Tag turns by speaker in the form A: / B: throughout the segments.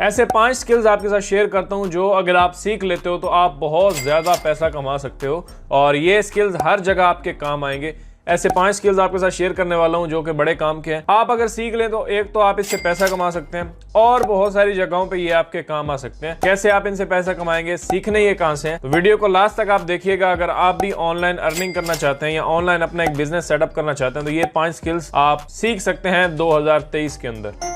A: ऐसे 5 स्किल्स आपके साथ शेयर करता हूं जो अगर आप सीख लेते हो तो आप बहुत ज्यादा पैसा कमा सकते हो और ये स्किल्स हर जगह आपके काम आएंगे। ऐसे 5 स्किल्स आपके साथ शेयर करने वाला हूं जो कि बड़े काम के हैं। आप अगर सीख लें तो एक तो आप इससे पैसा कमा सकते हैं और बहुत सारी जगहों पे ये आपके काम आ सकते हैं। कैसे आप इनसे पैसा कमाएंगे, सीखने ये कहां से हैं, तो वीडियो को लास्ट तक आप देखिएगा। अगर आप भी ऑनलाइन अर्निंग करना चाहते हैं या ऑनलाइन अपना एक बिजनेस सेटअप करना चाहते हैं तो ये 5 स्किल्स आप सीख सकते हैं 2023 के अंदर।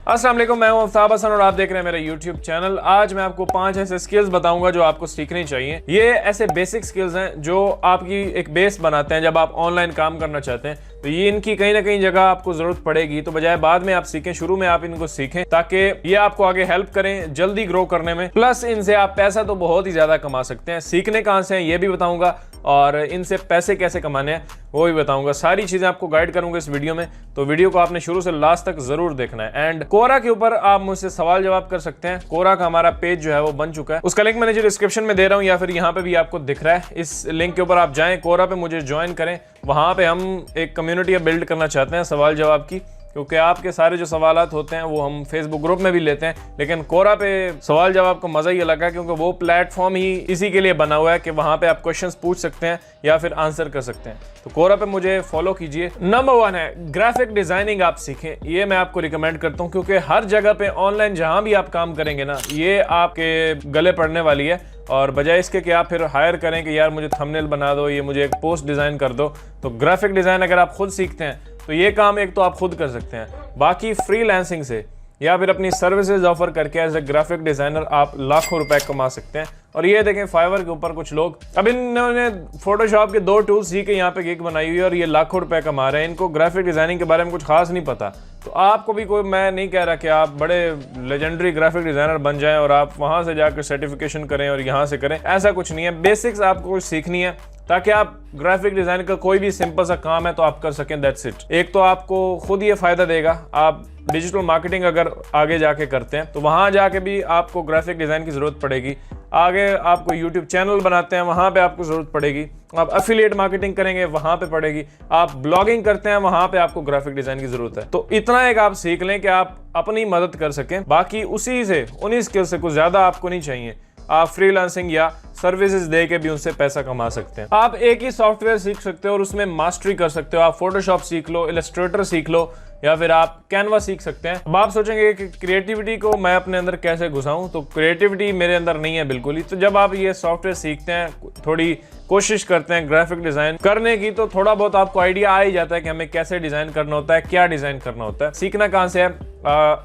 A: अस्सलाम वालेकुम, मैं हूं आफ्ताब हसन और आप देख रहे हैं मेरा YouTube चैनल। आज मैं आपको 5 ऐसे स्किल्स बताऊंगा जो आपको सीखनी चाहिए। ये ऐसे बेसिक स्किल्स हैं जो आपकी एक बेस बनाते हैं जब आप ऑनलाइन काम करना चाहते हैं। तो ये इनकी कहीं ना कहीं जगह आपको जरूरत पड़ेगी, तो बजाय बाद में आप सीखें, शुरू में आप इनको सीखें ताकि ये आपको आगे हेल्प करें जल्दी ग्रो करने में। प्लस इनसे आप पैसा तो बहुत ही ज्यादा कमा सकते हैं। सीखने कहां से हैं ये भी बताऊंगा और इनसे पैसे कैसे कमाने हैं वो भी बताऊंगा। सारी चीजें आपको गाइड करूंगा इस वीडियो में, तो वीडियो को आपने शुरू से लास्ट तक जरूर देखना है। एंड कोरा के ऊपर आप मुझसे सवाल जवाब कर सकते हैं। कोरा का हमारा पेज जो है वो बन चुका है, उसका लिंक मैंने जो डिस्क्रिप्शन में दे रहा हूँ या फिर यहाँ पे भी आपको दिख रहा है। इस लिंक के ऊपर आप जाएं, कोरा पे मुझे ज्वाइन करें। वहां पे हम एक कम्युनिटी बिल्ड करना चाहते हैं सवाल जवाब की, क्योंकि आपके सारे जो सवालात होते हैं वो हम फेसबुक ग्रुप में भी लेते हैं, लेकिन कोरा पे सवाल जवाब का मजा ही अलग है क्योंकि वो प्लेटफॉर्म ही इसी के लिए बना हुआ है कि वहां पे आप क्वेश्चंस पूछ सकते हैं या फिर आंसर कर सकते हैं। तो कोरा पे मुझे फॉलो कीजिए। नंबर 1 है ग्राफिक डिजाइनिंग आप सीखें। ये मैं आपको रिकमेंड करता हूँ क्योंकि हर जगह पे ऑनलाइन जहां भी आप काम करेंगे ना, ये आपके गले पड़ने वाली है। और बजाय इसके कि आप फिर हायर करें कि यार मुझे थंबनेल बना दो, ये मुझे एक पोस्ट डिजाइन कर दो, तो ग्राफिक डिजाइन अगर आप खुद सीखते हैं तो ये काम एक तो आप खुद कर सकते हैं। बाकी फ्रीलांसिंग से या फिर अपनी सर्विसेज ऑफर करके एज ए ग्राफिक डिजाइनर आप लाखों रुपए कमा सकते हैं। और ये देखें फाइवर के ऊपर कुछ लोग, अब इन्होंने फोटोशॉप के 2 टूल्स सीखे, यहाँ पे गिग बनाई हुई है और ये लाखों रुपए कमा रहे हैं। इनको ग्राफिक डिजाइनिंग के बारे में कुछ खास नहीं पता। तो आपको भी कोई, मैं नहीं कह रहा कि आप बड़े लेजेंडरी ग्राफिक डिजाइनर बन जाएं और आप वहां से जाकर सर्टिफिकेशन करें और यहाँ से करें, ऐसा कुछ नहीं है। बेसिक्स आपको कुछ सीखनी है ताकि आप ग्राफिक डिजाइन का कोई भी सिंपल सा काम है तो आप कर सकें, दैट्स इट। एक तो आपको खुद ये फायदा देगा, आप डिजिटल मार्केटिंग अगर आगे जाके करते हैं तो वहां जाके भी आपको ग्राफिक डिजाइन की जरूरत पड़ेगी। आगे आपको यूट्यूब चैनल बनाते हैं वहां पे आपको जरूरत पड़ेगी। आप एफिलिएट मार्केटिंग करेंगे वहां पे पड़ेगी। आप ब्लॉगिंग करते हैं वहां पे आपको ग्राफिक डिजाइन की जरूरत है। तो इतना एक आप सीख लें कि आप अपनी मदद कर सकें। बाकी उसी से, उन्हीं स्किल से कुछ ज्यादा आपको नहीं चाहिए। आप फ्रीलांसिंग या सर्विसेज दे के भी उनसे पैसा कमा सकते हैं। आप एक ही सॉफ्टवेयर सीख सकते हो और उसमें मास्टरी कर सकते हो। आप फोटोशॉप सीख लो, इलस्ट्रेटर सीख लो या फिर आप कैनवा सीख सकते हैं। अब आप सोचेंगे कि क्रिएटिविटी को मैं अपने अंदर कैसे घुसाऊं, तो क्रिएटिविटी मेरे अंदर नहीं है बिल्कुल ही। तो जब आप ये सॉफ्टवेयर सीखते हैं, थोड़ी कोशिश करते हैं ग्राफिक डिजाइन करने की, तो थोड़ा बहुत आपको आइडिया आ ही जाता है कि हमें कैसे डिजाइन करना होता है, क्या डिजाइन करना होता है। सीखना कहाँ से है,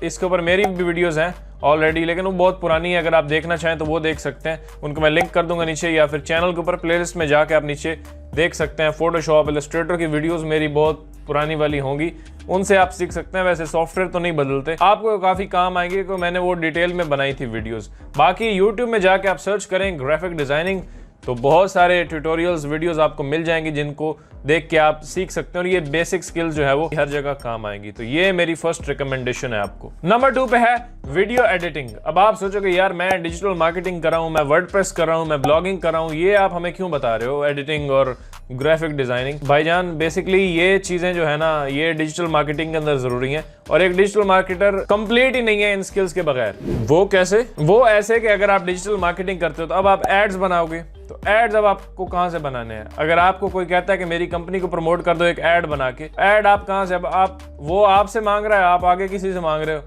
A: इसके ऊपर मेरी भी वीडियोज हैं ऑलरेडी, लेकिन वो बहुत पुरानी है। अगर आप देखना चाहें तो वो देख सकते हैं, उनको मैं लिंक कर दूंगा नीचे, या फिर चैनल के ऊपर प्लेलिस्ट में जाके आप नीचे देख सकते हैं। फोटोशॉप, इलस्ट्रेटर की वीडियोस मेरी बहुत पुरानी वाली होंगी, उनसे आप सीख सकते हैं। वैसे सॉफ्टवेयर तो नहीं बदलते, आपको काफी काम आएंगे क्योंकि मैंने वो डिटेल में बनाई थी वीडियोस। बाकी यूट्यूब में जाके आप सर्च करें ग्राफिक डिजाइनिंग तो बहुत सारे ट्यूटोरियल्स वीडियोस आपको मिल जाएंगी जिनको देख के आप सीख सकते हैं और ये बेसिक स्किल्स जो है वो हर जगह काम आएंगी। तो ये मेरी फर्स्ट रिकमेंडेशन है आपको। नंबर 2 पे है वीडियो एडिटिंग। अब आप सोचोगे यार मैं डिजिटल मार्केटिंग कर रहा हूँ, मैं वर्डप्रेस कर रहा हूँ, मैं ब्लॉगिंग कर रहा हूँ, ये आप हमें क्यों बता रहे हो एडिटिंग और ग्राफिक डिजाइनिंग? भाईजान बेसिकली ये चीजें जो है ना, ये डिजिटल मार्केटिंग के अंदर जरूरी है और एक डिजिटल मार्केटर कंप्लीट ही नहीं है इन स्किल्स के बगैर। वो कैसे? वो ऐसे कि अगर आप डिजिटल मार्केटिंग करते हो तो अब आप एड्स बनाओगे, तो एड्स अब आपको कहां से बनाने हैं? अगर आपको कोई कहता है कि मेरी कंपनी को प्रमोट कर दो एक एड बना के, एड आप कहां से? अब आप, वो आपसे मांग रहा है, आप आगे किसी से मांग रहे हो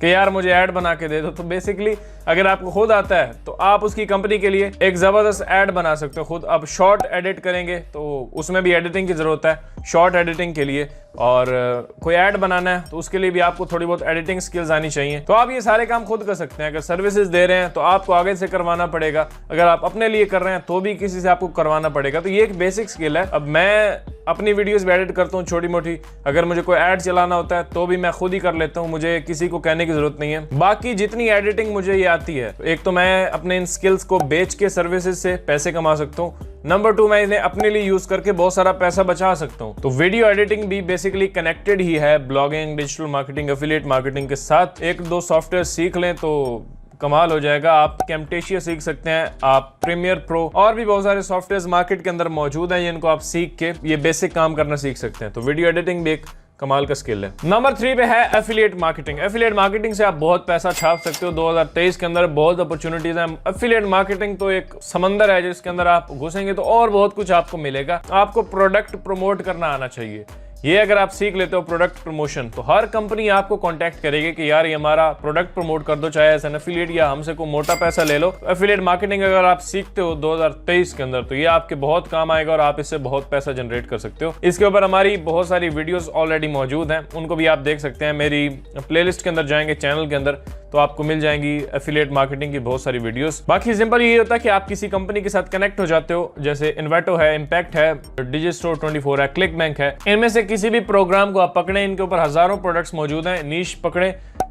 A: कि यार मुझे ऐड बना के दे दो। तो बेसिकली अगर आपको खुद आता है तो आप उसकी कंपनी के लिए एक जबरदस्त ऐड बना सकते हो खुद। अब शॉर्ट एडिट करेंगे तो उसमें भी एडिटिंग की जरूरत है, शॉर्ट एडिटिंग के लिए, और कोई ऐड बनाना है तो उसके लिए भी आपको थोड़ी बहुत एडिटिंग स्किल्स आनी चाहिए। तो आप ये सारे काम खुद कर सकते हैं। अगर सर्विसेज दे रहे हैं तो आपको आगे से करवाना पड़ेगा, अगर आप अपने लिए कर रहे हैं तो भी किसी से आपको करवाना पड़ेगा। तो ये एक बेसिक स्किल है। अब मैं अपनी वीडियोस भी एडिट करता हूँ छोटी मोटी, अगर मुझे कोई ऐड चलाना होता है तो भी मैं खुद ही कर लेता हूँ, मुझे किसी को कहने की जरूरत नहीं है। बाकी जितनी एडिटिंग मुझे ये आती है, एक तो मैं अपने इन स्किल्स को बेच के सर्विसेज से पैसे कमा सकता हूँ। नंबर 2, मैं इन्हें अपने लिए यूज करके बहुत सारा पैसा बचा सकता हूँ। तो वीडियो एडिटिंग भी बेसिकली कनेक्टेड ही है blogging, digital marketing, affiliate marketing के साथ। 1-2 सॉफ्टवेयर सीख लें तो कमाल हो जाएगा। आप कैम्टेशिया सीख सकते हैं, आप प्रीमियर प्रो और भी बहुत सारे सॉफ्टवेयर मार्केट के अंदर मौजूद हैं जिनको आप सीख के ये बेसिक काम करना सीख सकते हैं। तो वीडियो एडिटिंग भी एक कमाल का स्किल है। नंबर 3 पे है एफिलिएट मार्केटिंग। एफिलिएट मार्केटिंग से आप बहुत पैसा छाप सकते हो। 2023 के अंदर बहुत अपॉर्चुनिटीज हैं। एफिलिएट मार्केटिंग तो एक समंदर है जिसके अंदर आप घुसेंगे तो और बहुत कुछ आपको मिलेगा। आपको प्रोडक्ट प्रमोट करना आना चाहिए। ये अगर आप सीख लेते हो प्रोडक्ट प्रमोशन, तो हर कंपनी आपको कांटेक्ट करेगी कि यार ये हमारा प्रोडक्ट प्रमोट कर दो, चाहे एज एन एफिलिएट या हमसे कोई मोटा पैसा ले लो। एफिलिएट मार्केटिंग अगर आप सीखते हो 2023 के अंदर तो ये आपके बहुत काम आएगा और आप इससे बहुत पैसा जनरेट कर सकते हो। इसके ऊपर हमारी बहुत सारी वीडियोस ऑलरेडी मौजूद हैं, उनको भी आप देख सकते हैं। मेरी प्लेलिस्ट के अंदर जाएंगे चैनल के अंदर तो आपको मिल जाएंगी एफिलिएट मार्केटिंग की बहुत सारी वीडियोस। बाकी सिंपल ये होता है कि आप किसी कंपनी के साथ कनेक्ट हो जाते हो, जैसे इन्वेटो है, इम्पैक्ट है, डिजिस्टोर 24 है, क्लिक बैंक है। इनमें से किसी भी प्रोग्राम को आप पकड़े, इनके ऊपर हजारों प्रोडक्ट्स मौजूद हैं। नीश पकड़े,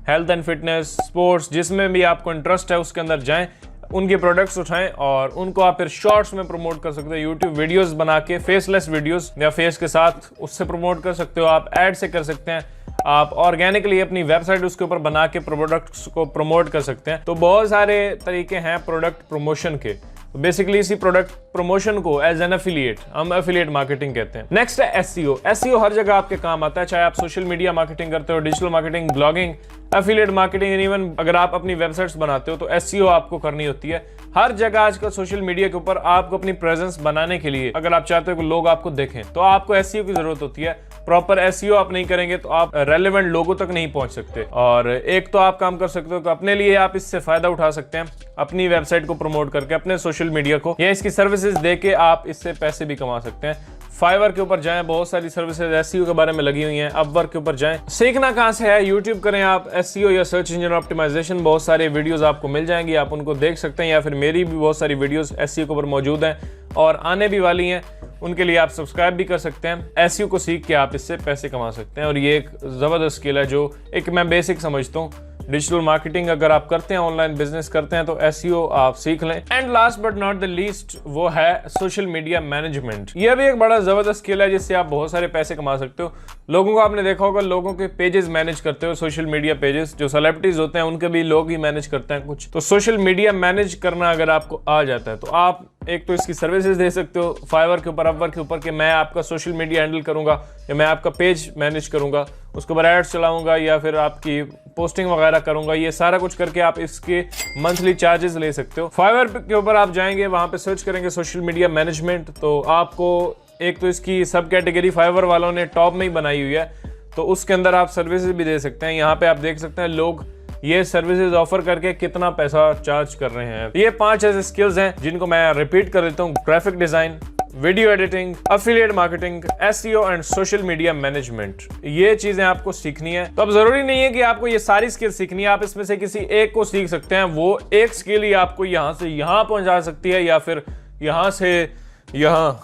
A: हेल्थ एंड फिटनेस, स्पोर्ट्स, जिसमें भी आपको इंटरेस्ट है उसके अंदर जाएं, उनके प्रोडक्ट्स उठाएं और उनको आप फिर शॉर्ट्स में प्रमोट कर सकते हो। यूट्यूब वीडियोस बना के फेसलेस वीडियोस या फेस के साथ उससे प्रमोट कर सकते हो। आप ऐड से कर सकते हैं। आप ऑर्गेनिकली अपनी वेबसाइट उसके ऊपर बना के प्रोडक्ट्स को प्रमोट कर सकते हैं। तो बहुत सारे तरीके हैं प्रोडक्ट प्रमोशन के। तो बेसिकली इसी प्रोडक्ट प्रमोशन को एज एन एफिलिएट हम एफिलिएट मार्केटिंग कहते हैं। नेक्स्ट है एसईओ। एसईओ हर जगह आपके काम आता है, चाहे आप सोशल मीडिया मार्केटिंग करते हो, digital marketing, blogging, affiliate marketing, even अगर आप अपनी वेबसाइट्स बनाते हो तो एसईओ आपको करनी होती है। हर जगह आजकल सोशल मीडिया के ऊपर आपको अपनी प्रेजेंस बनाने के लिए, अगर आप चाहते हो कि लोग आपको देखें, तो आपको एसईओ की जरूरत होती है। प्रॉपर एसईओ आप नहीं करेंगे तो आप रेलेवेंट लोगों तक नहीं पहुंच सकते। और एक तो आप काम कर सकते हो कि अपने लिए आप इससे फायदा उठा सकते हैं, अपनी वेबसाइट को प्रमोट करके, अपने सोशल मीडिया को, या इसकी सर्विसेज देके आप इससे पैसे भी कमा सकते हैं। फाइवर के ऊपर जाएं, बहुत सारी सर्विसेज एसईओ के बारे में लगी हुई हैं। अपवर्क के ऊपर जाएं। सीखना कहां से है? यूट्यूब करें आप एसईओ या सर्च इंजन ऑप्टिमाइजेशन, बहुत सारे वीडियोस आपको मिल जाएंगी, आप उनको देख सकते हैं। या फिर मेरी भी बहुत सारी वीडियोस एसईओ के ऊपर मौजूद हैं और आने भी वाली हैं, उनके लिए आप सब्सक्राइब भी कर सकते हैं। एसईओ को सीख के आप इससे पैसे कमा सकते हैं और ये एक जबरदस्त स्किल है जो एक मैं बेसिक समझता हूँ। डिजिटल मार्केटिंग अगर आप करते हैं, ऑनलाइन बिजनेस करते हैं, तो एसईओ आप सीख लें। And last but not the least वो है सोशल मीडिया मैनेजमेंट। यह भी एक बड़ा जबरदस्त स्किल है जिससे आप बहुत सारे पैसे कमा सकते हो। लोगों को आपने देखा होगा, लोगों के पेजेस मैनेज करते हो, सोशल मीडिया पेजेस, जो सेलिब्रिटीज होते हैं उनके भी लोग ही मैनेज करते हैं कुछ। तो सोशल मीडिया मैनेज करना अगर आपको आ जाता है तो आप एक तो इसकी सर्विसेज दे सकते हो फाइवर के ऊपर, अपवर्क के ऊपर, कि मैं आपका सोशल मीडिया हैंडल करूंगा या मैं आपका पेज मैनेज करूंगा, उसके ऊपर एड्स चलाऊंगा या फिर आपकी पोस्टिंग वगैरह करूंगा। ये सारा कुछ करके आप इसके मंथली चार्जेस ले सकते हो। फाइवर के ऊपर आप जाएंगे, वहां पे सर्च करेंगे सोशल मीडिया मैनेजमेंट, तो आपको एक तो इसकी सब कैटेगरी फाइवर वालों ने टॉप में ही बनाई हुई है, तो उसके अंदर आप सर्विसेज भी दे सकते हैं। यहाँ पे आप देख सकते हैं लोग ये सर्विसेज ऑफर करके कितना पैसा चार्ज कर रहे हैं। ये 5 ऐसे स्किल्स हैं जिनको मैं रिपीट कर देता हूँ: graphic design, video editing, affiliate marketing, SEO and social media management. ये चीजें आपको सीखनी है। तो अब जरूरी नहीं है कि आपको ये सारी स्किल सीखनी है, आप इसमें से किसी एक को सीख सकते हैं। वो एक स्किल ही आपको यहाँ से यहाँ पहुंचा सकती है या फिर यहाँ से यहाँ।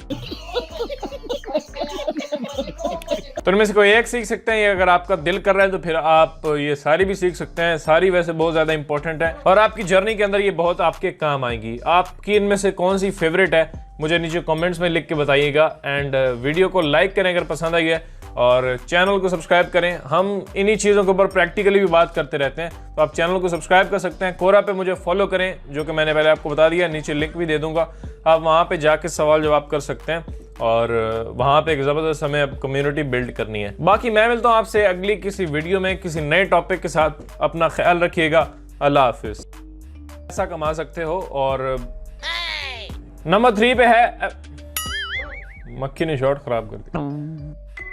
A: तो इनमें से कोई एक सीख सकते हैं, अगर आपका दिल कर रहा है तो फिर आप ये सारी भी सीख सकते हैं। सारी वैसे बहुत ज्यादा इंपॉर्टेंट है और आपकी जर्नी के अंदर ये बहुत आपके काम आएगी। आपकी इनमें से कौन सी फेवरेट है मुझे नीचे कमेंट्स में लिख के बताइएगा। एंड वीडियो को लाइक करें अगर पसंद आई है और चैनल को सब्सक्राइब करें। हम इन्हीं चीज़ों के ऊपर प्रैक्टिकली भी बात करते रहते हैं, तो आप चैनल को सब्सक्राइब कर सकते हैं। कोरा पे मुझे फॉलो करें, जो कि मैंने पहले आपको बता दिया, नीचे लिंक भी दे दूंगा। आप वहाँ पे जाके सवाल जवाब कर सकते हैं और वहाँ पे एक ज़बरदस्त हमें अब कम्युनिटी बिल्ड करनी है। बाकी मैं मिलता हूँ आपसे अगली किसी वीडियो में किसी नए टॉपिक के साथ। अपना ख्याल रखिएगा। अल्लाह हाफिज़। पैसा कमा सकते हो। और नंबर 3 पे है, मक्खी ने शॉट खराब कर दिया।